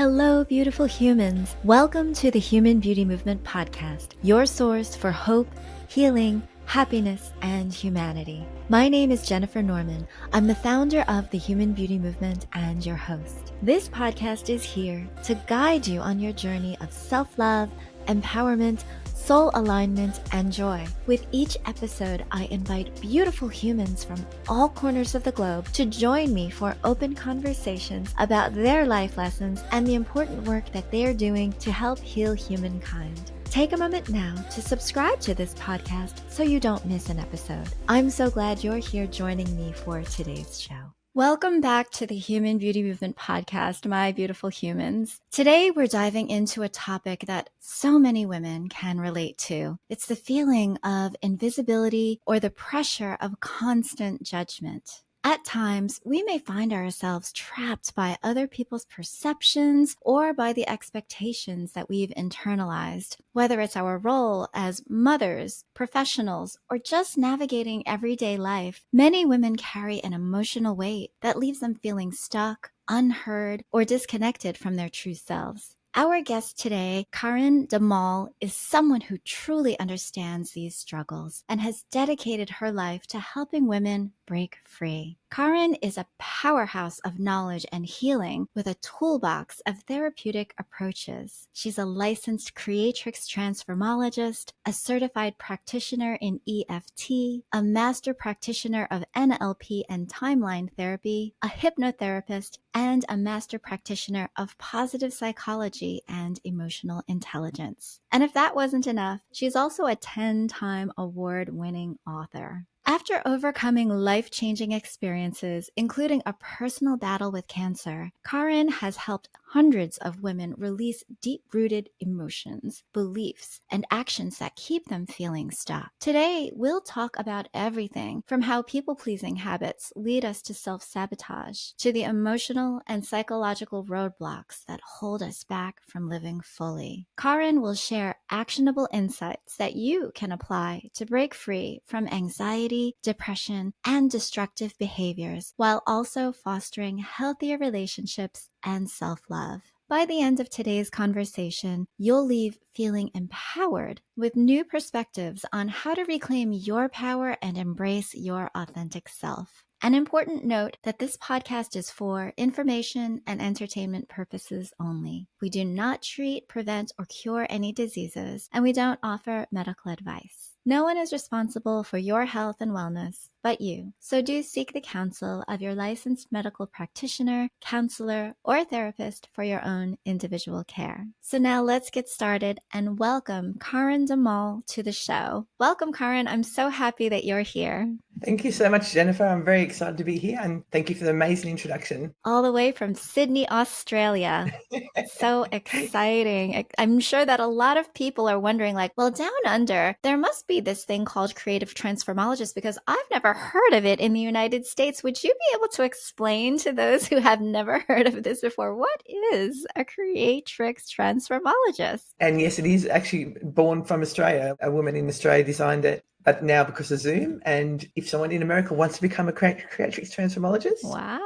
Hello, beautiful humans. Welcome to the Human Beauty Movement podcast, your source for hope, healing, happiness, and humanity. My name is Jennifer Norman. I'm the founder of the Human Beauty Movement and your host. This podcast is here to guide you on your journey of self-love, empowerment, soul alignment, and joy. With each episode, I invite beautiful humans from all corners of the globe to join me for open conversations about their life lessons and the important work that they are doing to help heal humankind. Take a moment now to subscribe to this podcast so you don't miss an episode. I'm so glad you're here joining me for today's show. Welcome back to the Human Beauty Movement podcast, my beautiful humans. Today, we're diving into a topic that so many women can relate to. It's the feeling of invisibility or the pressure of constant judgment. At times, we may find ourselves trapped by other people's perceptions or by the expectations that we've internalized, whether it's our role as mothers, professionals, or just navigating everyday life. Many women carry an emotional weight that leaves them feeling stuck, unheard, or disconnected from their true selves. Our guest today, Karyn De Mol, is someone who truly understands these struggles and has dedicated her life to helping women break free. Karyn is a powerhouse of knowledge and healing with a toolbox of therapeutic approaches. She's a licensed Creatrix Transformologist, a certified practitioner in EFT, a master practitioner of NLP and timeline therapy, a hypnotherapist, and a master practitioner of positive psychology and emotional intelligence. And if that wasn't enough, she's also a 10-time award-winning author. After overcoming life-changing experiences, including a personal battle with cancer, Karyn has helped hundreds of women release deep-rooted emotions, beliefs, and actions that keep them feeling stuck. Today, we'll talk about everything from how people-pleasing habits lead us to self-sabotage, to the emotional and psychological roadblocks that hold us back from living fully. Karyn will share actionable insights that you can apply to break free from anxiety, depression, and destructive behaviors, while also fostering healthier relationships and self-love. By the end of today's conversation, you'll leave feeling empowered with new perspectives on how to reclaim your power and embrace your authentic self. An important note that this podcast is for information and entertainment purposes only. We do not treat, prevent, or cure any diseases, and we don't offer medical advice. No one is responsible for your health and wellness but you. So do seek the counsel of your licensed medical practitioner, counselor, or therapist for your own individual care. So now let's get started and welcome Karyn De Mol to the show. Welcome, Karyn. I'm so happy that you're here. Thank you so much, Jennifer. I'm very excited to be here, and thank you for the amazing introduction. All the way from Sydney, Australia. So exciting. I'm sure that a lot of people are wondering, like, well, down under, there must be this thing called Creative Transformologist because I've never heard of it in the United States. Would you be able to explain to those who have never heard of this before, what is a Creatrix Transformologist? And yes, it is actually born from Australia. A woman in Australia designed it, but now because of Zoom. And if someone in America wants to become a Creatrix Transformologist,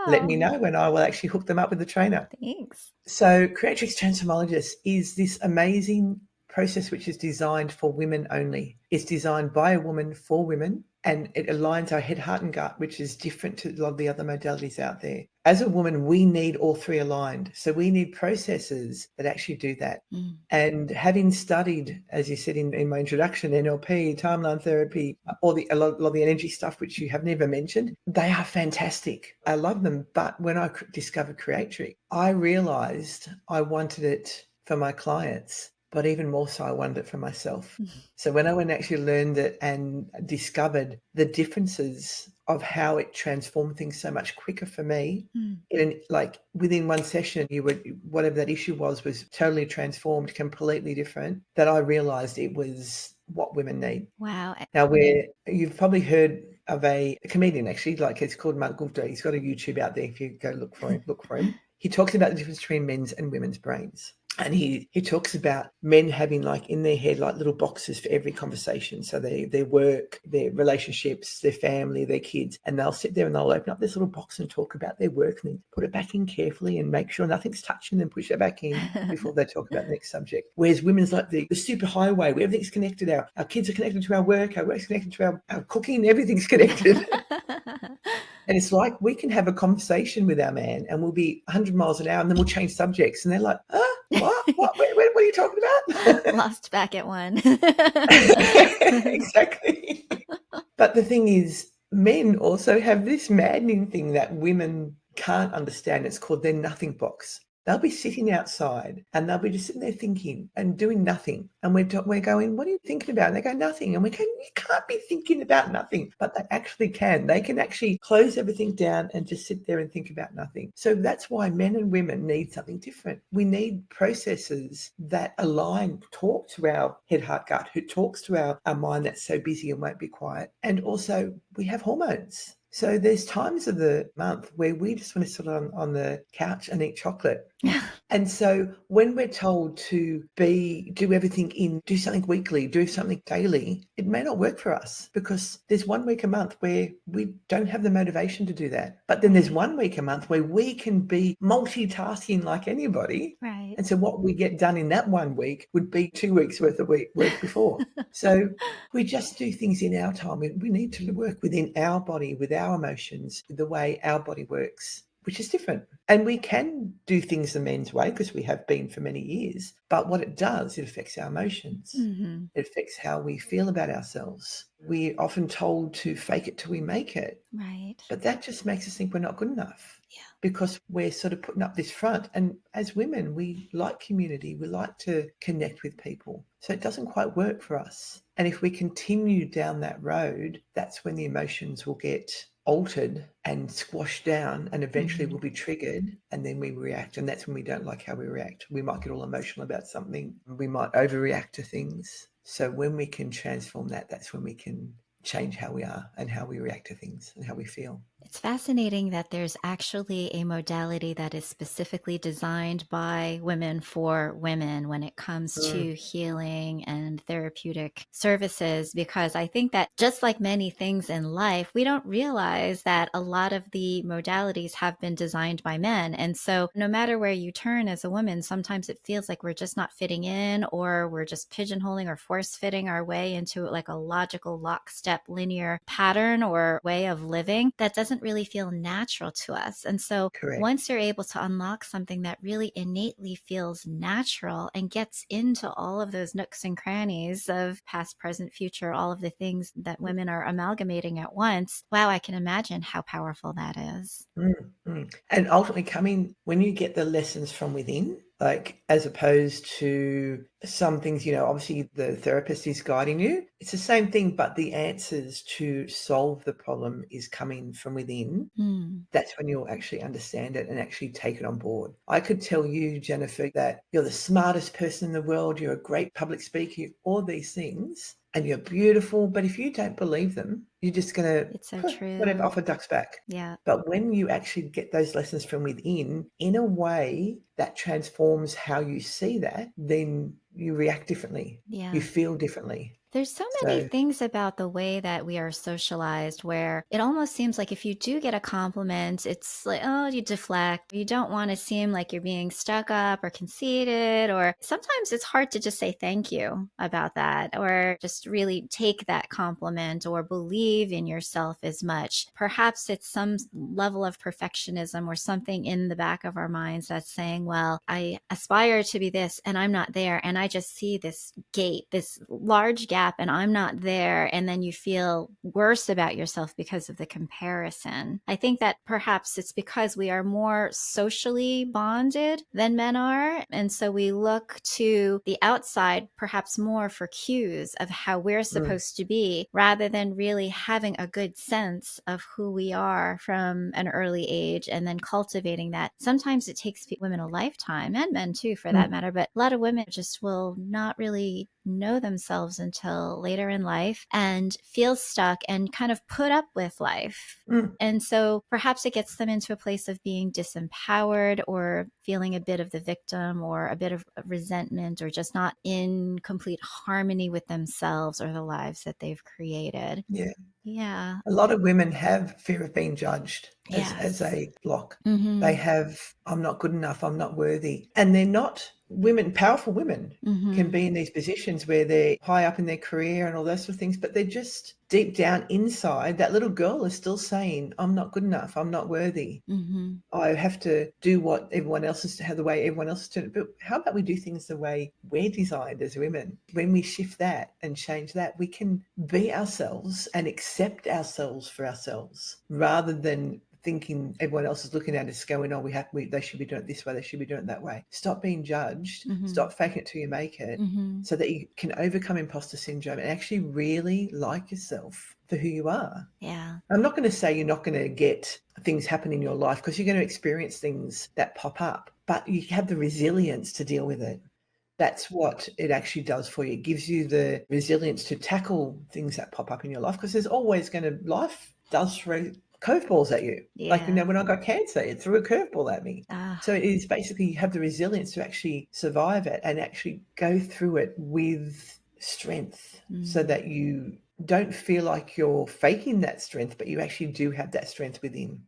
let me know and I will actually hook them up with a trainer. Thanks. So Creatrix Transformologist is this amazing process which is designed for women only. It's designed by a woman for women, and it aligns our head, heart, and gut, which is different to a lot of the other modalities out there. As a woman, we need all three aligned. So we need processes that actually do that. And having studied, as you said in my introduction, NLP, timeline therapy, a lot of the energy stuff, which you have never mentioned, they are fantastic. I love them. But when I discovered Creatrix, I realized I wanted it for my clients. But even more so, I wanted it for myself. So when I went and actually learned it and discovered the differences of how it transformed things so much quicker for me, like within one session, whatever that issue was totally transformed, completely different, that I realized it was what women need. Wow. Now, you've probably heard of a comedian, actually, like it's called Mark Gupta. He's got a YouTube out there. If you go look for him. He talks about the difference between men's and women's brains. And he talks about men having like in their head like little boxes for every conversation. So their work, their relationships, their family, their kids, and they'll sit there and they'll open up this little box and talk about their work and then put it back in carefully and make sure nothing's touching them, push it back in before they talk about the next subject. Whereas women's like the super highway where everything's connected. Our kids are connected to our work's connected to our cooking, everything's connected. And it's like we can have a conversation with our man and we'll be 100 miles an hour and then we'll change subjects. And they're like, what? What are you talking about? Lost back at one. Exactly. But the thing is, men also have this maddening thing that women can't understand. It's called their nothing box. They'll be sitting outside and they'll be just sitting there thinking and doing nothing. And we're going, what are you thinking about? And they go, nothing. And we go, you can't be thinking about nothing. But they actually can. They can actually close everything down and just sit there and think about nothing. So that's why men and women need something different. We need processes that align, talk to our head, heart, gut, who talks to our mind that's so busy and won't be quiet. And also we have hormones. So there's times of the month where we just want to sit on the couch and eat chocolate. And so when we're told to do everything do something weekly, do something daily, it may not work for us because there's 1 week a month where we don't have the motivation to do that. But then there's 1 week a month where we can be multitasking like anybody. Right. And so what we get done in that 1 week would be 2 weeks worth of work before. So we just do things in our time. We need to work within our body, with our emotions, with the way our body works, which is different. And we can do things the men's way because we have been for many years. But what it does, it affects our emotions. Mm-hmm. It affects how we feel about ourselves. We're often told to fake it till we make it. Right. But that just makes us think we're not good enough. Yeah. Because we're sort of putting up this front. And as women, we like community. We like to connect with people. So it doesn't quite work for us. And if we continue down that road, that's when the emotions will get altered and squashed down and eventually will be triggered, and then we react. And that's when we don't like how we react. We might get all emotional about something. We might overreact to things. So when we can transform that, that's when we can change how we are and how we react to things and how we feel. It's fascinating that there's actually a modality that is specifically designed by women for women when it comes to healing and therapeutic services, because I think that just like many things in life, we don't realize that a lot of the modalities have been designed by men. And so no matter where you turn as a woman, sometimes it feels like we're just not fitting in, or we're just pigeonholing or force fitting our way into like a logical lockstep linear pattern or way of living that doesn't really feel natural to us. And so Correct. once you're able to unlock something that really innately feels natural and gets into all of those nooks and crannies of past, present, future, all of the things that women are amalgamating at once, wow, I can imagine how powerful that is. And ultimately when you get the lessons from within, like as opposed to some things, obviously the therapist is guiding you. It's the same thing, but the answers to solve the problem is coming from within. That's when you'll actually understand it and actually take it on board. I could tell you, Jennifer, that you're the smartest person in the world, you're a great public speaker, all these things, and you're beautiful. But if you don't believe them, you're just going to, It's so true. whatever, off a duck's back. Yeah. But when you actually get those lessons from within in a way that transforms how you see that, then you react differently. Yeah. You feel differently. There's so many things about the way that we are socialized where it almost seems like if you do get a compliment, it's like, oh, you deflect. You don't want to seem like you're being stuck up or conceited, or sometimes it's hard to just say thank you about that, or just really take that compliment or believe in yourself as much. Perhaps it's some level of perfectionism or something in the back of our minds that's saying, well, I aspire to be this and I'm not there. And I just see this gap, this large gap, and I'm not there. And then you feel worse about yourself because of the comparison. I think that perhaps it's because we are more socially bonded than men are. And so we look to the outside perhaps more for cues of how we're supposed to be, rather than really having a good sense of who we are from an early age and then cultivating that. Sometimes it takes women a lifetime, and men too for that matter, but a lot of women just will not really know themselves until later in life and feel stuck and kind of put up with life. And so perhaps it gets them into a place of being disempowered or feeling a bit of the victim or a bit of resentment or just not in complete harmony with themselves or the lives that they've created. Yeah. Yeah. A lot of women have fear of being judged as Yes. a block. Mm-hmm. They have, I'm not good enough, I'm not worthy. And they're not women, powerful women can be in these positions where they're high up in their career and all those sort of things, but they're just deep down inside, that little girl is still saying, I'm not good enough, I'm not worthy. Mm-hmm. I have to do what everyone else is, the way everyone else is doing it. But how about we do things the way we're designed as women? When we shift that and change that, we can be ourselves and accept ourselves for ourselves rather than thinking everyone else is looking at us going, oh, they should be doing it this way, they should be doing it that way. Stop being judged. Stop faking it till you make it, so that you can overcome imposter syndrome and actually really like yourself for who you are. Yeah. I'm not going to say you're not going to get things happen in your life, because you're going to experience things that pop up, but you have the resilience to deal with it. That's what it actually does for you. It gives you the resilience to tackle things that pop up in your life, because there's always life does throw curveballs at you. Yeah. Like, when I got cancer, it threw a curveball at me. So it is basically, you have the resilience to actually survive it and actually go through it with strength, so that you don't feel like you're faking that strength, but you actually do have that strength within.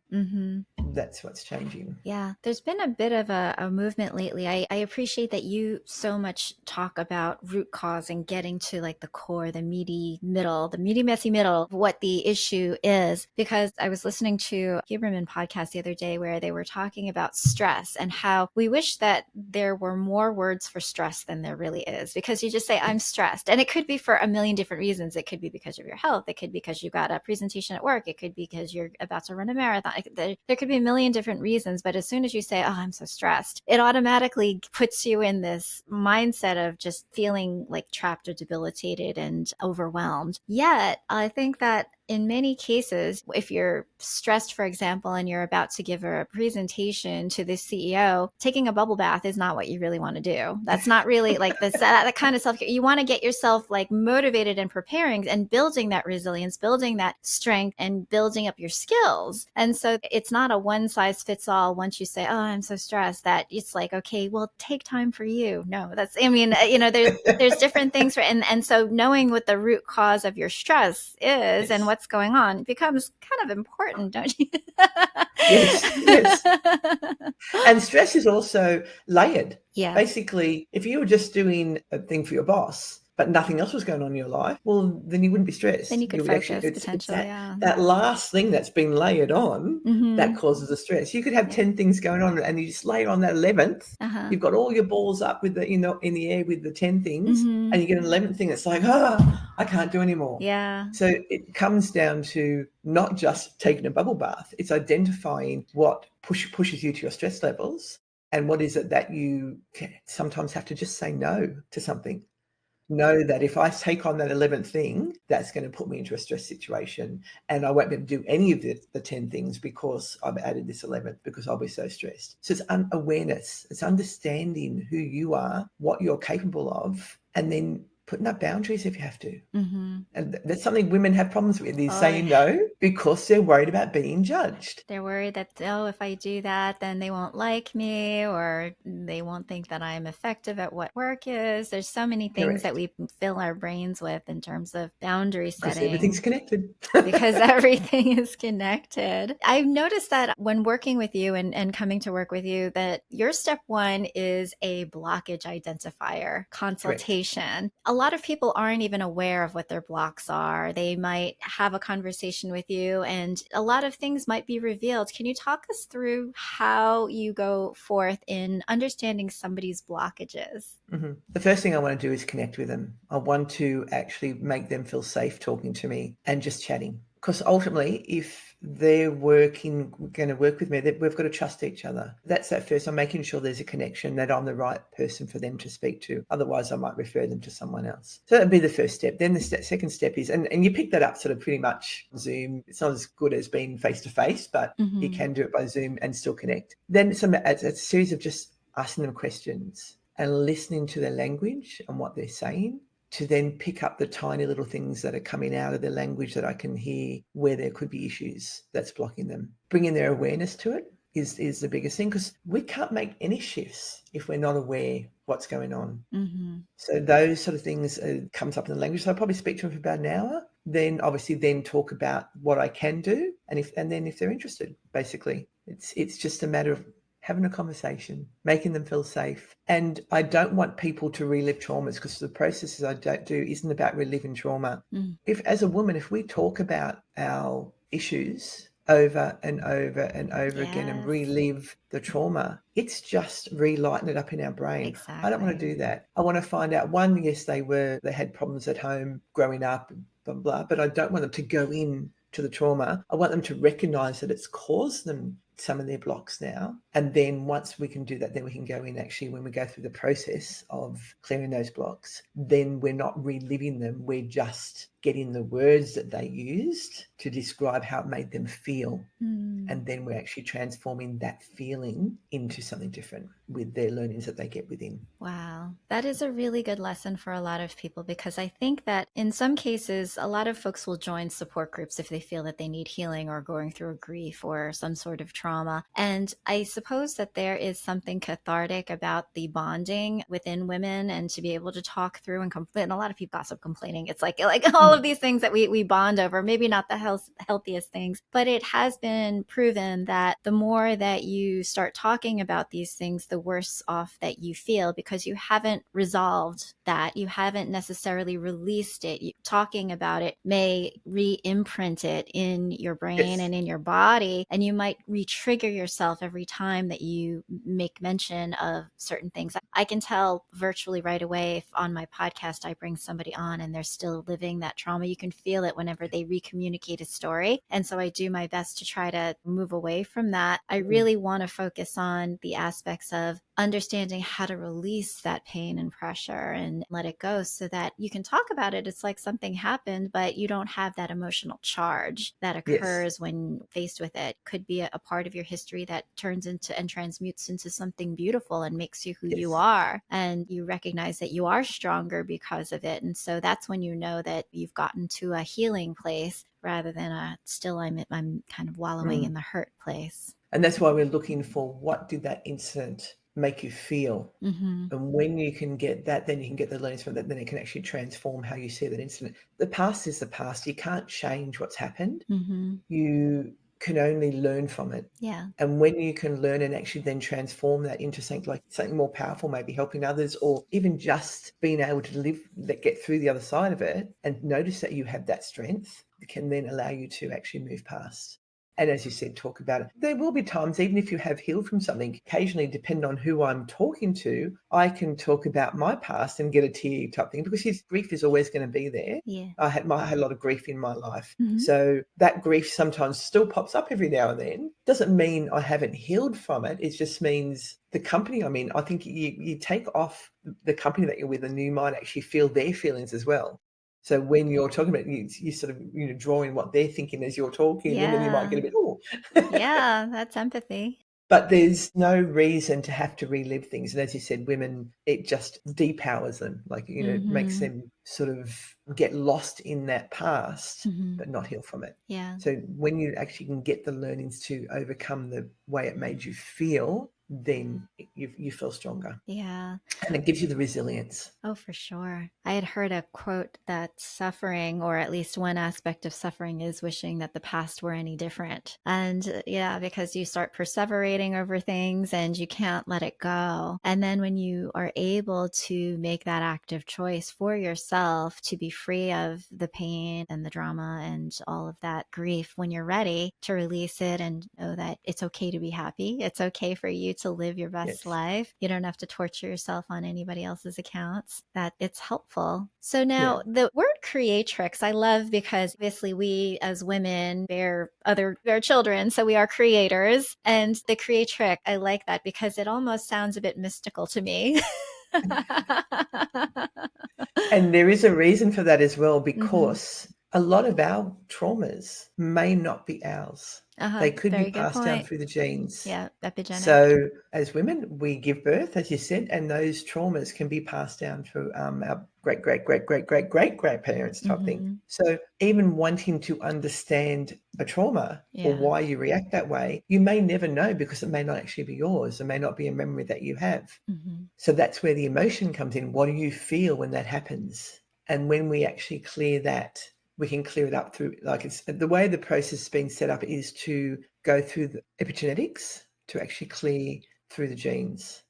That's what's changing. Yeah, there's been a bit of a movement lately. I appreciate that you so much talk about root cause and getting to like the core, the meaty middle, the meaty, messy middle of what the issue is. Because I was listening to a Huberman podcast the other day where they were talking about stress and how we wish that there were more words for stress than there really is. Because you just say, I'm stressed. And it could be for a million different reasons. It could be because of your health. It could be because you got a presentation at work. It could be because you're about to run a marathon. There could be a million different reasons, but as soon as you say, oh, I'm so stressed, it automatically puts you in this mindset of just feeling like trapped or debilitated and overwhelmed. Yet, I think that in many cases, if you're stressed, for example, and you're about to give a presentation to the CEO, taking a bubble bath is not what you really want to do. That's not really like that kind of self-care. You want to get yourself like motivated and preparing and building that resilience, building that strength, and building up your skills. And so it's not a one size fits all. Once you say, oh, I'm so stressed, that it's like, okay, well, take time for you. No, that's, I mean, there's different things. And so knowing what the root cause of your stress is and what's going on becomes kind of important, don't you? Yes. And stress is also layered. Yeah. Basically, if you were just doing a thing for your boss, but nothing else was going on in your life, well, then you wouldn't be stressed. Then you could focus potentially, that last thing that's been layered on that causes the stress. You could have 10 things going on, and you just layer on that 11th. You've got all your balls up with in the air with the 10 things, and you get an 11th thing that's like, I can't do anymore. Yeah. So it comes down to not just taking a bubble bath. It's identifying what pushes you to your stress levels, and what is it that you sometimes have to just say no to something. Know that if I take on that 11th thing, that's going to put me into a stress situation, and I won't be able to do any of the 10 things because I've added this 11th, because I'll be so stressed. So it's awareness. It's understanding who you are, what you're capable of, and then putting up boundaries if you have to. And that's something women have problems with, is saying no because they're worried about being judged. They're worried that, if I do that, then they won't like me, or they won't think that I'm effective at what work is. There's so many things that we fill our brains with in terms of boundary setting. Because everything's connected. Because everything is connected. I've noticed that when working with you and coming to work with you, that your step one is a blockage identifier, consultation. A lot of people aren't even aware of what their blocks are. They might have a conversation with you and a lot of things might be revealed. Can you talk us through how you go forth in understanding somebody's blockages? The first thing I want to do is connect with them. I want to actually make them feel safe talking to me and just chatting. Because ultimately, if they're going to work with me, we've got to trust each other. That's that first. I'm making sure there's a connection, that I'm the right person for them to speak to. Otherwise, I might refer them to someone else. So that'd be the first step. Then the second step is, and you pick that up sort of pretty much Zoom. It's not as good as being face-to-face, but you can do it by Zoom and still connect. Then it's a series of just asking them questions and listening to their language and what they're saying to then pick up the tiny little things that are coming out of their language that I can hear where there could be issues that's blocking them. Bringing their awareness to it is the biggest thing, because we can't make any shifts if we're not aware what's going on. Mm-hmm. So those sort of things comes up in the language. So I'll probably speak to them for about an hour, then obviously then talk about what I can do, and then if they're interested, basically. It's just a matter of having a conversation, making them feel safe. And I don't want people to relive traumas, because the processes I don't do isn't about reliving trauma. If, as a woman, if we talk about our issues over and over and over again and relive the trauma, it's just relighting it up in our brain. Exactly. I don't want to do that. I want to find out, one, yes, they had problems at home growing up, blah, blah, but I don't want them to go in to the trauma. I want them to recognize that it's caused them some of their blocks now. And then once we can do that, then we can go in, actually, when we go through the process of clearing those blocks, then we're not reliving them. We're just getting the words that they used to describe how it made them feel. And then we're actually transforming that feeling into something different with their learnings that they get within. Wow. That is a really good lesson for a lot of people, because I think that in some cases, a lot of folks will join support groups if they feel that they need healing or going through a grief or some sort of trauma. And I suppose that there is something cathartic about the bonding within women, and to be able to talk through and complain. A lot of people gossip complaining. It's like all of these things that we bond over, maybe not the healthiest things, but it has been proven that the more that you start talking about these things, the worse off that you feel, because you haven't resolved that. You haven't necessarily released it. Talking about it may re-imprint it in your brain and in your body, and you might re-trigger yourself every time that you make mention of certain things. I can tell virtually right away if on my podcast I bring somebody on and they're still living that trauma. You can feel it whenever they re-communicate a story. And so I do my best to try to move away from that. I really want to focus on the aspects of understanding how to release that pain and pressure and let it go, so that you can talk about it. It's like something happened, but you don't have that emotional charge that occurs when faced with it. Could be a part of your history that turns into and transmutes into something beautiful and makes you who you are. And you recognize that you are stronger because of it. And so that's when you know that you've gotten to a healing place, rather than I'm kind of wallowing in the hurt place. And that's why we're looking for, what did that incident make you feel? And when you can get that, then you can get the learnings from that, then it can actually transform how you see that incident. The past is the past. You can't change what's happened. You can only learn from it. And when you can learn and actually then transform that into something more powerful, maybe helping others, or even just being able to get through the other side of it, and notice that you have that strength, it can then allow you to actually move past. And as you said, talk about it. There will be times, even if you have healed from something, occasionally, depending on who I'm talking to, I can talk about my past and get a tear type thing, because his grief is always going to be there. I had a lot of grief in my life. So that grief sometimes still pops up every now and then. Doesn't mean I haven't healed from it. It just means the company I'm in, I think you take off the company that you're with, and you might actually feel their feelings as well. So when you're talking about it, you sort of, drawing what they're thinking as you're talking, and then you might get a bit, oh. Yeah, that's empathy. But there's no reason to have to relive things. And as you said, women, it just depowers them. It makes them sort of get lost in that past, but not heal from it. So when you actually can get the learnings to overcome the way it made you feel, then you feel stronger. And it gives you the resilience. Oh, for sure. I had heard a quote that suffering, or at least one aspect of suffering, is wishing that the past were any different. And because you start perseverating over things and you can't let it go. And then when you are able to make that active choice for yourself to be free of the pain and the drama and all of that grief, when you're ready to release it and know that it's okay to be happy, it's okay for you to live your best life. You don't have to torture yourself on anybody else's accounts, that it's helpful. So now the word creatrix, I love, because obviously we as women bear children, so we are creators. And the creatrix, I like that because it almost sounds a bit mystical to me. And there is a reason for that as well, because a lot of our traumas may not be ours. They could be Very good passed down point. through the genes. Yeah, epigenetics. So as women, we give birth, as you said, and those traumas can be passed down through our great-great-great-great-great-great-grandparents type thing. So even wanting to understand a trauma or why you react that way, you may never know because it may not actually be yours. It may not be a memory that you have. So that's where the emotion comes in. What do you feel when that happens? And when we actually clear that, we can clear it up through, like, it's the way the process is being set up is to go through the epigenetics to actually clear through the genes.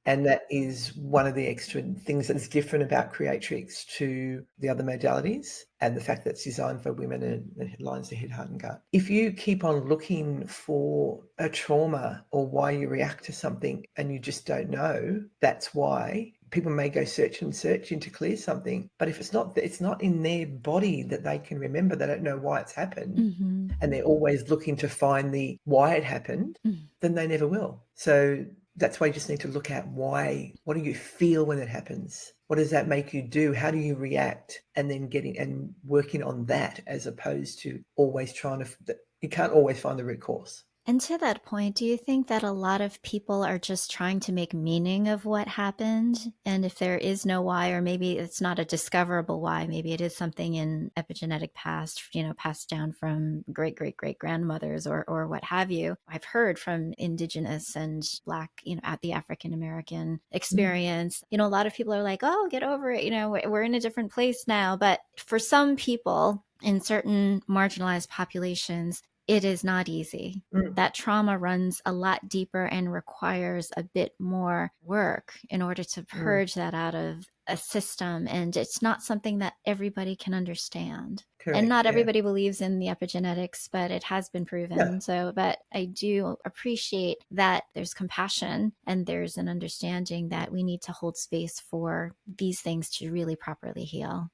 And that is one of the extra things that's different about Creatrix to the other modalities, and the fact that it's designed for women and it aligns the head, heart, and gut. If you keep on looking for a trauma or why you react to something and you just don't know, that's why people may go searching to clear something. But if it's not in their body that they can remember, they don't know why it's happened, and they're always looking to find the why it happened, then they never will. So that's why you just need to look at why. What do you feel when it happens? What does that make you do? How do you react? And then getting and working on that, as opposed to always trying to, you can't always find the root cause. And to that point, do you think that a lot of people are just trying to make meaning of what happened? And if there is no why, or maybe it's not a discoverable why, maybe it is something in epigenetic past, passed down from great grandmothers or what have you. I've heard from Indigenous and Black, at the African American experience, a lot of people are like, oh, get over it. We're in a different place now. But for some people in certain marginalized populations, it is not easy. That trauma runs a lot deeper and requires a bit more work in order to purge that out of a system. And it's not something that everybody can understand. Correct, and not everybody believes in the epigenetics, but it has been proven. Yeah. So, but I do appreciate that there's compassion and there's an understanding that we need to hold space for these things to really properly heal.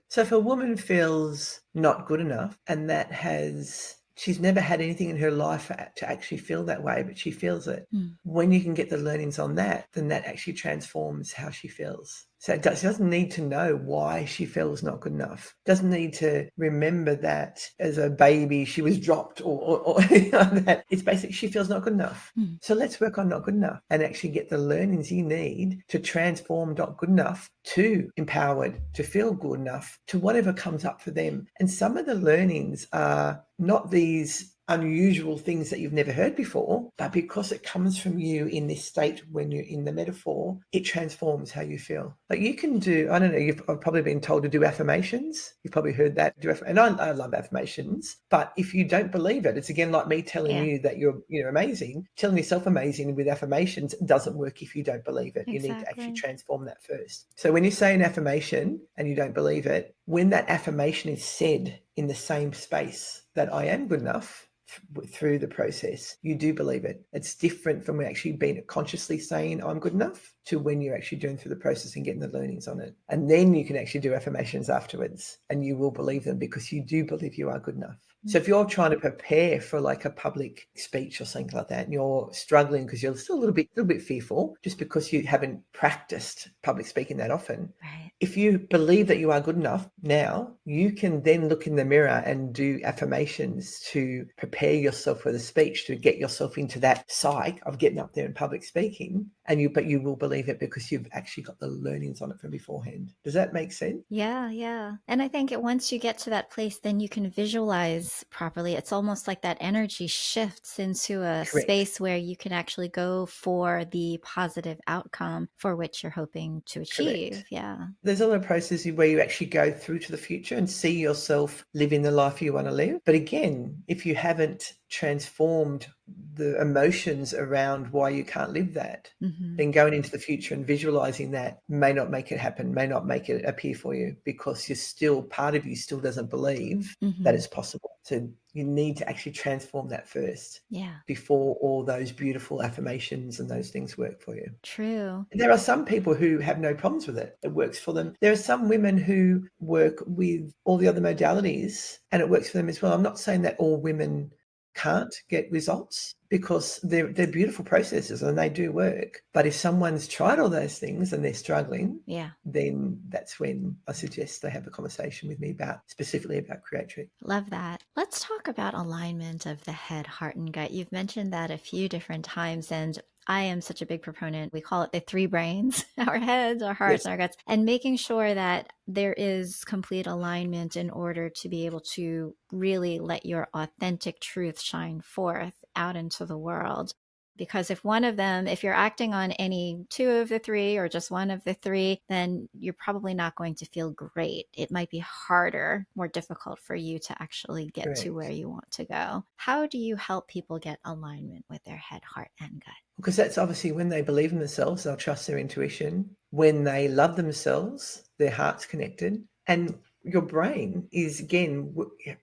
So if a woman feels not good enough, and she's never had anything in her life to actually feel that way, but she feels it. When you can get the learnings on that, then that actually transforms how she feels. So she doesn't need to know why she feels not good enough. Doesn't need to remember that as a baby she was dropped or that. It's basically she feels not good enough. So let's work on not good enough and actually get the learnings you need to transform not good enough to empowered, to feel good enough, to whatever comes up for them. And some of the learnings are not these unusual things that you've never heard before, but because it comes from you in this state when you're in the metaphor, it transforms how you feel. Like you can do, I don't know, you've probably been told to do affirmations. You've probably heard that. And I love affirmations, but if you don't believe it, it's again like me telling you that you're amazing. Telling yourself amazing with affirmations doesn't work if you don't believe it. You need to actually transform that first. So when you say an affirmation and you don't believe it, when that affirmation is said in the same space that I am good enough, through the process, you do believe it. It's different from actually being consciously saying I'm good enough to when you're actually doing through the process and getting the learnings on it. And then you can actually do affirmations afterwards and you will believe them because you do believe you are good enough. So if you're trying to prepare for like a public speech or something like that, and you're struggling because you're still a little bit fearful, just because you haven't practiced public speaking that often. Right. If you believe that you are good enough now, you can then look in the mirror and do affirmations to prepare yourself for the speech, to get yourself into that psyche of getting up there in public speaking. But you will believe it because you've actually got the learnings on it from beforehand. Does that make sense? Yeah. And I think once you get to that place, then you can visualize properly. It's almost like that energy shifts into a space where you can actually go for the positive outcome for which you're hoping to achieve. Correct. Yeah. There's a lot of processes where you actually go through to the future and see yourself living the life you want to live. But again, if you haven't transformed the emotions around why you can't live that, then going into the future and visualizing that may not make it happen, may not make it appear for you, because part of you still doesn't believe that it's possible. So you need to actually transform that first before all those beautiful affirmations and those things work for you. True. There are some people who have no problems with it. It works for them. There are some women who work with all the other modalities and it works for them as well. I'm not saying that all women can't get results, because they're beautiful processes and they do work. But if someone's tried all those things and they're struggling, then that's when I suggest they have a conversation with me specifically about Creatrix. Love that. Let's talk about alignment of the head, heart, and gut. You've mentioned that a few different times, and I am such a big proponent. We call it the three brains, our heads, our hearts, and our guts, and making sure that there is complete alignment in order to be able to really let your authentic truth shine forth out into the world. Because if you're acting on any two of the three or just one of the three, then you're probably not going to feel great. It might be harder, more difficult for you to actually get to where you want to go. How do you help people get alignment with their head, heart, and gut? Because that's obviously when they believe in themselves, they'll trust their intuition. When they love themselves, their heart's connected. And your brain is, again,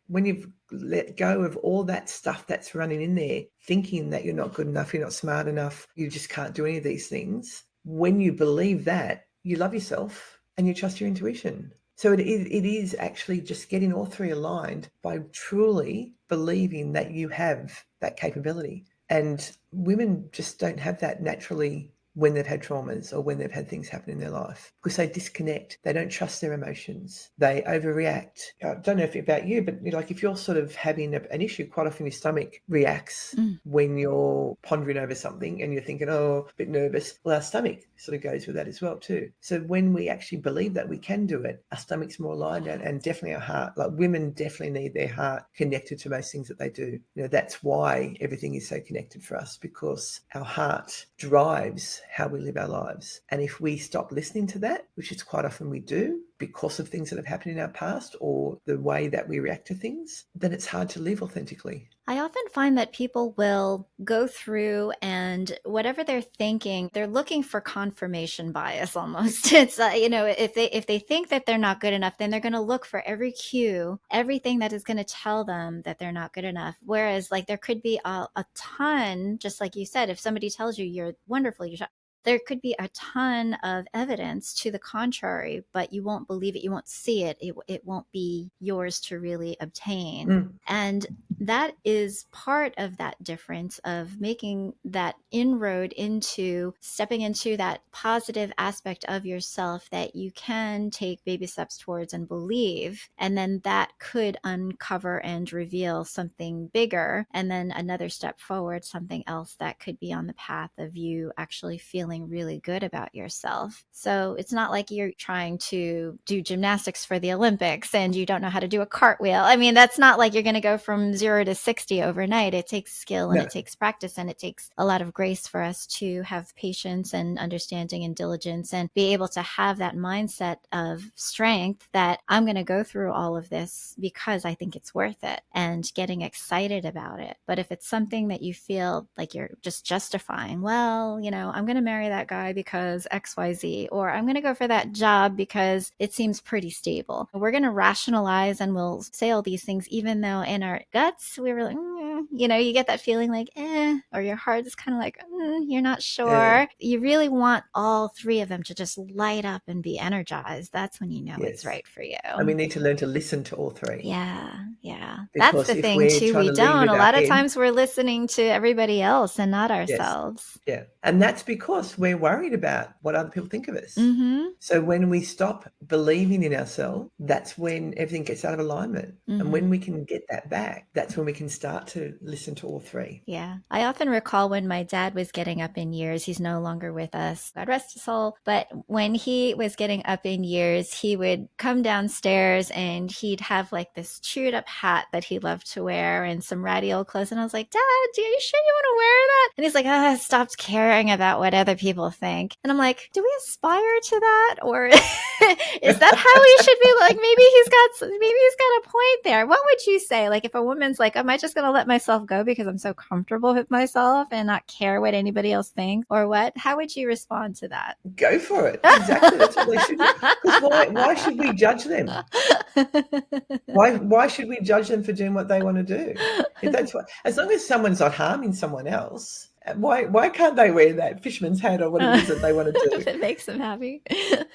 when you've let go of all that stuff that's running in there, thinking that you're not good enough, you're not smart enough, you just can't do any of these things. When you believe that, you love yourself and you trust your intuition. So it is actually just getting all three aligned by truly believing that you have that capability. And women just don't have that naturally when they've had traumas or when they've had things happen in their life, because they disconnect. They don't trust their emotions. They overreact. I don't know if it's about you, but like if you're sort of having an issue, quite often your stomach reacts when you're pondering over something and you're thinking, oh, a bit nervous. Well, our stomach sort of goes with that as well too. So when we actually believe that we can do it, our stomach's more aligned, and definitely our heart. Like women definitely need their heart connected to most things that they do. That's why everything is so connected for us, because our heart drives how we live our lives. And if we stop listening to that, which is quite often we do because of things that have happened in our past or the way that we react to things, then it's hard to live authentically. I often find that people will go through and whatever they're thinking, they're looking for confirmation bias almost. It's, if they think that they're not good enough, then they're going to look for every cue, everything that is going to tell them that they're not good enough. Whereas like there could be a ton, just like you said, if somebody tells you you're wonderful, there could be a ton of evidence to the contrary, but you won't believe it. You won't see it. It won't be yours to really obtain. And that is part of that difference of making that inroad into stepping into that positive aspect of yourself that you can take baby steps towards and believe. And then that could uncover and reveal something bigger. And then another step forward, something else that could be on the path of you actually feeling really good about yourself. So it's not like you're trying to do gymnastics for the Olympics and you don't know how to do a cartwheel. I mean, that's not like you're going to go from 0 to 60 overnight. It takes skill and it takes practice, and it takes a lot of grace for us to have patience and understanding and diligence and be able to have that mindset of strength that I'm going to go through all of this because I think it's worth it, and getting excited about it. But if it's something that you feel like you're just justifying, well, I'm going to marry that guy because XYZ, or I'm going to go for that job because it seems pretty stable. We're going to rationalize and we'll say all these things, even though in our guts, we were like, you get that feeling like, or your heart is kind of like, you're not sure. You really want all three of them to just light up and be energized. That's when you know it's right for you. And we need to learn to listen to all three. Yeah. Because that's the thing too. We don't. A lot of times we're listening to everybody else and not ourselves. Yeah. And that's because we're worried about what other people think of us. So when we stop believing in ourselves, that's when everything gets out of alignment. And when we can get that back, that's when we can start to listen to all three. Yeah. I often recall when my dad was getting up in years, he's no longer with us, God rest his soul. But when he was getting up in years, he would come downstairs and he'd have like this chewed up hat that he loved to wear and some ratty old clothes. And I was like, Dad, are you sure you want to wear that? And he's like, I stopped caring about what other people think. And I'm like, do we aspire to that? Or is that how we should be? Like, maybe he's got a point there. What would you say? Like, if a woman's like, am I just going to let myself go because I'm so comfortable with myself and not care what anybody else thinks or what? How would you respond to that? Go for it. Exactly. That's what they should do. Because why should we judge them? Why should we judge them for doing what they want to do? If that's what, as long as someone's not harming someone else, why can't they wear that fisherman's hat or whatever it is that they want to do? If it makes them happy.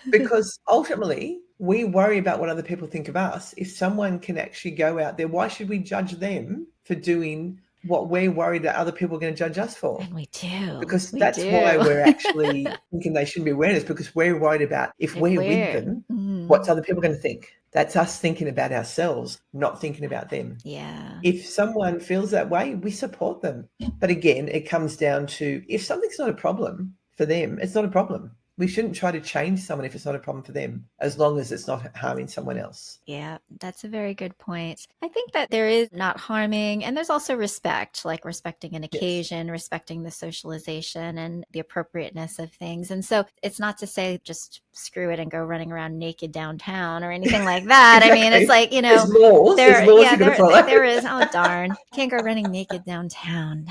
Because ultimately, we worry about what other people think of us. If someone can actually go out there, why should we judge them for doing what we're worried that other people are going to judge us for. And we do. Because We that's why do. we're actually thinking they shouldn't be wearing this, because we're worried about if we're with them, what's other people going to think? That's us thinking about ourselves, not thinking about them. Yeah. If someone feels that way, we support them. But again, it comes down to, if something's not a problem for them, it's not a problem. We shouldn't try to change someone if it's not a problem for them, as long as it's not harming someone else. Yeah, that's a very good point. I think that there is not harming, and there's also respect, like respecting an Yes. occasion, respecting the socialization and the appropriateness of things. And so it's not to say just screw it and go running around naked downtown or anything like that. Exactly. I mean, it's like, There's laws. There's laws you're going to follow. there is. Oh, darn. Can't go running naked downtown.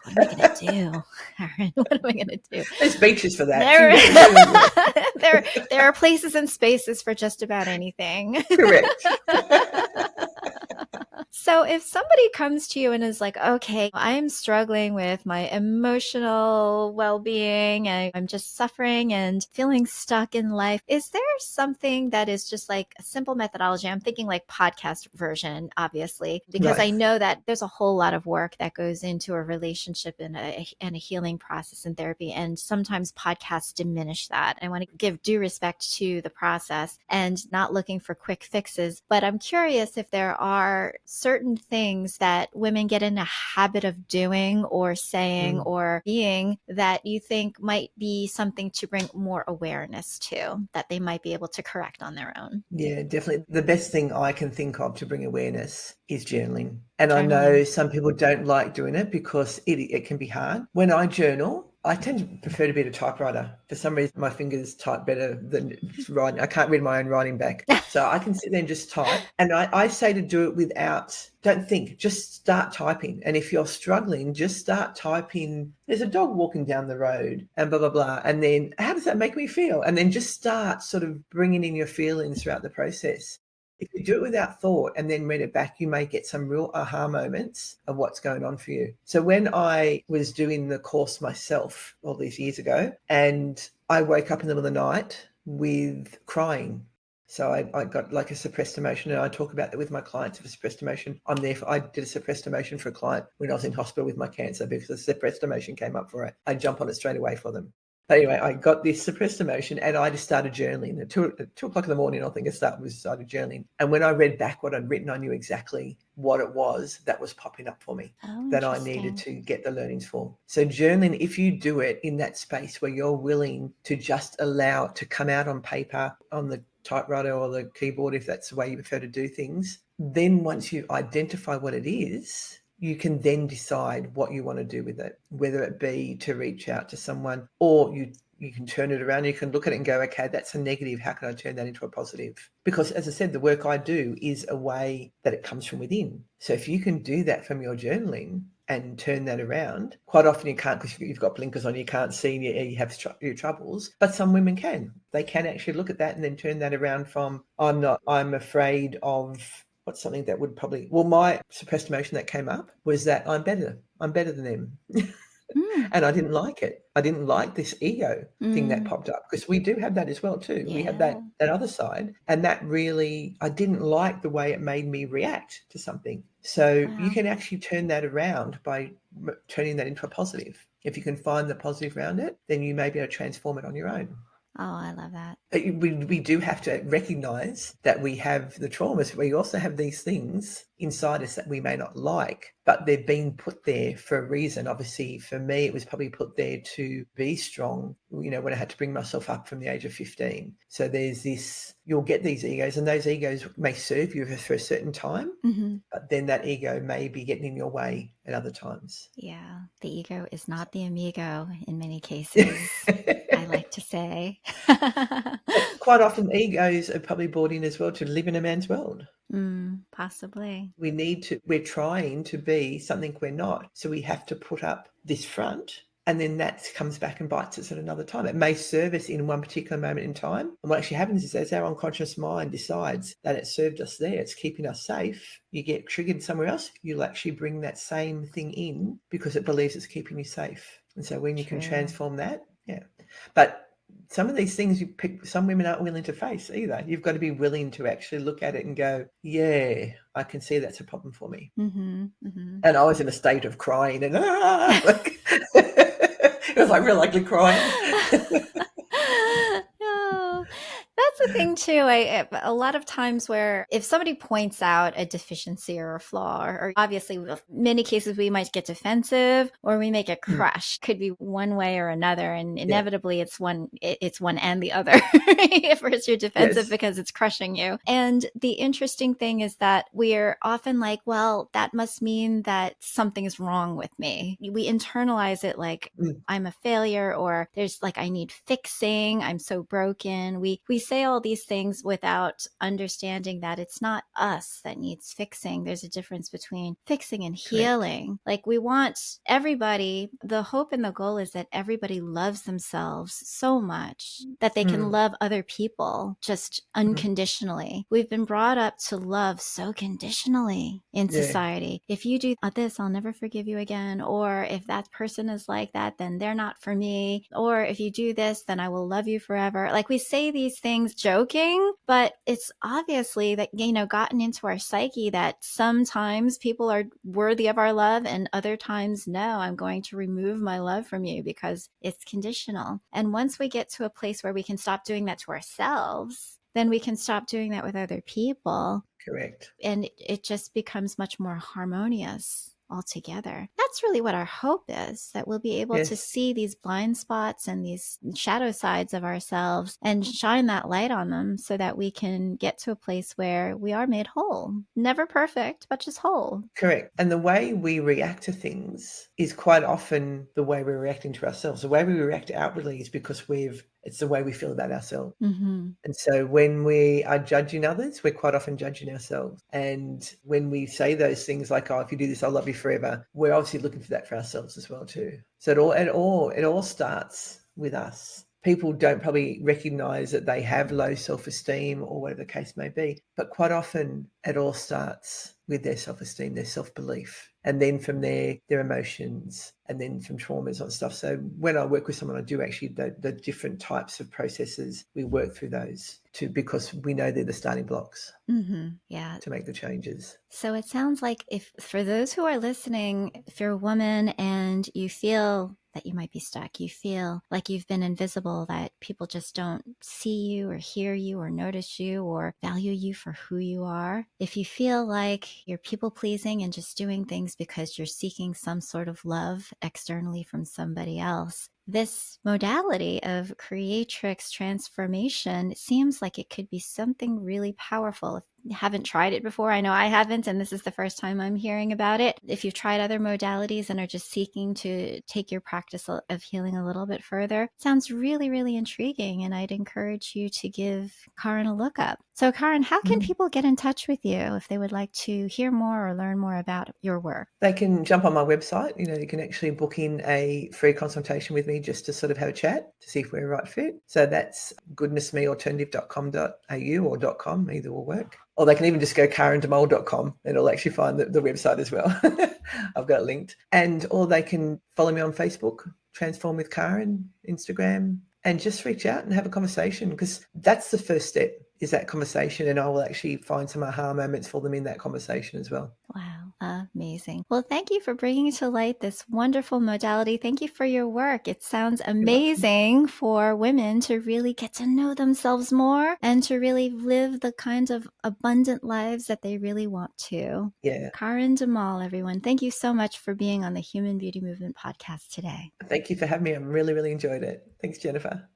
What am I going to do? Karyn, what am I going to do? There's beaches for that. There are places and spaces for just about anything. Correct. So if somebody comes to you and is like, okay, I'm struggling with my emotional well-being, I'm just suffering and feeling stuck in life, is there something that is just like a simple methodology? I'm thinking like podcast version, obviously, because Right. I know that there's a whole lot of work that goes into a relationship and a healing process in therapy. And sometimes podcasts diminish that. I want to give due respect to the process and not looking for quick fixes. But I'm curious if there are certain things that women get in a habit of doing or saying or being that you think might be something to bring more awareness to, that they might be able to correct on their own. Yeah, definitely. The best thing I can think of to bring awareness is journaling. And I know some people don't like doing it because it can be hard. When I journal, I tend to prefer to be a typewriter. For some reason, my fingers type better than writing. I can't read my own writing back. So I can sit there and just type. And I say to do it without, don't think, just start typing. And if you're struggling, just start typing, there's a dog walking down the road and blah, blah, blah. And then how does that make me feel? And then just start sort of bringing in your feelings throughout the process. If you do it without thought and then read it back, you may get some real aha moments of what's going on for you. So when I was doing the course myself all these years ago, and I woke up in the middle of the night with crying. So I got like a suppressed emotion, and I talk about that with my clients. If a suppressed emotion, I did a suppressed emotion for a client when I was in hospital with my cancer, because a suppressed emotion came up for it. I jump on it straight away for them. But anyway, I got this suppressed emotion and I just started journaling. At 2 o'clock in the morning, I think I started journaling. And when I read back what I'd written, I knew exactly what it was that was popping up for me, that I needed to get the learnings for. So journaling, if you do it in that space where you're willing to just allow it to come out on paper, on the typewriter or the keyboard, if that's the way you prefer to do things, then once you identify what it is, you can then decide what you want to do with it, whether it be to reach out to someone, or you can turn it around. You can look at it and go, okay, that's a negative. How can I turn that into a positive? Because as I said, the work I do is a way that it comes from within. So if you can do that from your journaling and turn that around, quite often you can't, because you've got blinkers on, you can't see, and you have your troubles, but some women can. They can actually look at that and then turn that around from, I'm afraid of, what's something that would probably, well, my suppressed emotion that came up was that I'm better than them. And I didn't like it. I didn't like this ego thing that popped up, because we do have that as well too. Yeah. We have that other side, and that really, I didn't like the way it made me react to something. So you can actually turn that around by turning that into a positive. If you can find the positive around it, then you may be able to transform it on your own. Oh, I love that. We do have to recognize that we have the traumas. We also have these things inside us that we may not like, but they're being put there for a reason. Obviously, for me, it was probably put there to be strong, when I had to bring myself up from the age of 15. So there's this, you'll get these egos, and those egos may serve you for a certain time, but then that ego may be getting in your way at other times. Yeah, the ego is not the amigo in many cases, I like to say. Quite often, egos are probably brought in as well to live in a man's world. Possibly. We're trying to be something we're not. So we have to put up this front, and then that comes back and bites us at another time. It may serve us in one particular moment in time. And what actually happens is, as our unconscious mind decides that it served us there, it's keeping us safe, you get triggered somewhere else, you'll actually bring that same thing in because it believes it's keeping you safe. And so when you can transform that, but some of these things some women aren't willing to face either. You've got to be willing to actually look at it and go, yeah, I can see that's a problem for me. Mm-hmm, mm-hmm. And I was in a state of crying and like, it was like real ugly crying. No, that's the thing too. A lot of times where if somebody points out a deficiency or a flaw, or obviously in many cases we might get defensive or we make a crush. Could be one way or another, and inevitably it's one and the other. First you're defensive because it's crushing you. And the interesting thing is that we're often like, well, that must mean that something's wrong with me. We internalize it like I'm a failure, or there's like, I need fixing. I'm so broken. We say all these things without understanding that it's not us that needs fixing. There's a difference between fixing and healing. Like, we want everybody, the hope and the goal is that everybody loves themselves so much that they can love other people just unconditionally. We've been brought up to love so conditionally in society. If you do this, I'll never forgive you again. Or if that person is like that, then they're not for me. Or if you do this, then I will love you forever. Like, we say these things joking, but it's obviously that, gotten into our psyche that sometimes people are worthy of our love and other times, no, I'm going to remove my love from you because it's conditional. And once we get to a place where we can stop doing that to ourselves, then we can stop doing that with other people. Correct. And it just becomes much more harmonious altogether. That's really what our hope is, that we'll be able to see these blind spots and these shadow sides of ourselves and shine that light on them so that we can get to a place where we are made whole. Never perfect, but just whole. Correct. And the way we react to things is quite often the way we're reacting to ourselves. The way we react outwardly is because it's the way we feel about ourselves. And so when we are judging others, we're quite often judging ourselves. And when we say those things like, oh, if you do this, I'll love you forever, we're obviously looking for that for ourselves as well too. So it all starts with us. People don't probably recognize that they have low self-esteem or whatever the case may be. But quite often it all starts with their self-esteem, their self-belief. And then from there, their emotions, and then from traumas and stuff. So when I work with someone, I do actually the different types of processes. We work through those too, because we know they're the starting blocks to make the changes. So it sounds like, if for those who are listening, if you're a woman and you feel that you might be stuck, you feel like you've been invisible, that people just don't see you or hear you or notice you or value you for who you are. If you feel like you're people pleasing and just doing things because you're seeking some sort of love externally from somebody else, this modality of Creatrix transformation seems like it could be something really powerful. If you haven't tried it before, I know I haven't, and this is the first time I'm hearing about it. If you've tried other modalities and are just seeking to take your practice of healing a little bit further, it sounds really, really intriguing, and I'd encourage you to give Karyn a look up. So Karyn, how can people get in touch with you if they would like to hear more or learn more about your work? They can jump on my website. You can actually book in a free consultation with me just to sort of have a chat to see if we're a right fit. So that's goodnessmealternative.com.au or .com, either will work. Or they can even just go karynDemol.com and it'll actually find the website as well. I've got it linked. Or they can follow me on Facebook, Transform with Karyn, Instagram, and just reach out and have a conversation, because that's the first step, is that conversation, and I will actually find some aha moments for them in that conversation as well. Wow, amazing. Well, thank you for bringing to light this wonderful modality. Thank you for your work. It sounds amazing for women to really get to know themselves more and to really live the kinds of abundant lives that they really want to. Yeah. Karyn De Mol, everyone, thank you so much for being on the Human Beauty Movement podcast today. Thank you for having me. I really, really enjoyed it. Thanks, Jennifer.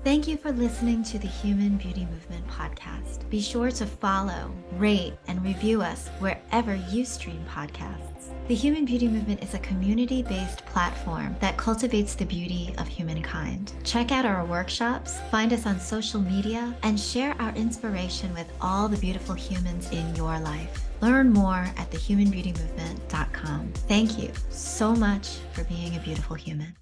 Thank you for listening to the Human Beauty Movement podcast. Be sure to follow, rate, and review us wherever you stream podcasts. The Human Beauty Movement is a community-based platform that cultivates the beauty of humankind. Check out our workshops, find us on social media, and share our inspiration with all the beautiful humans in your life. Learn more at thehumanbeautymovement.com. Thank you so much for being a beautiful human.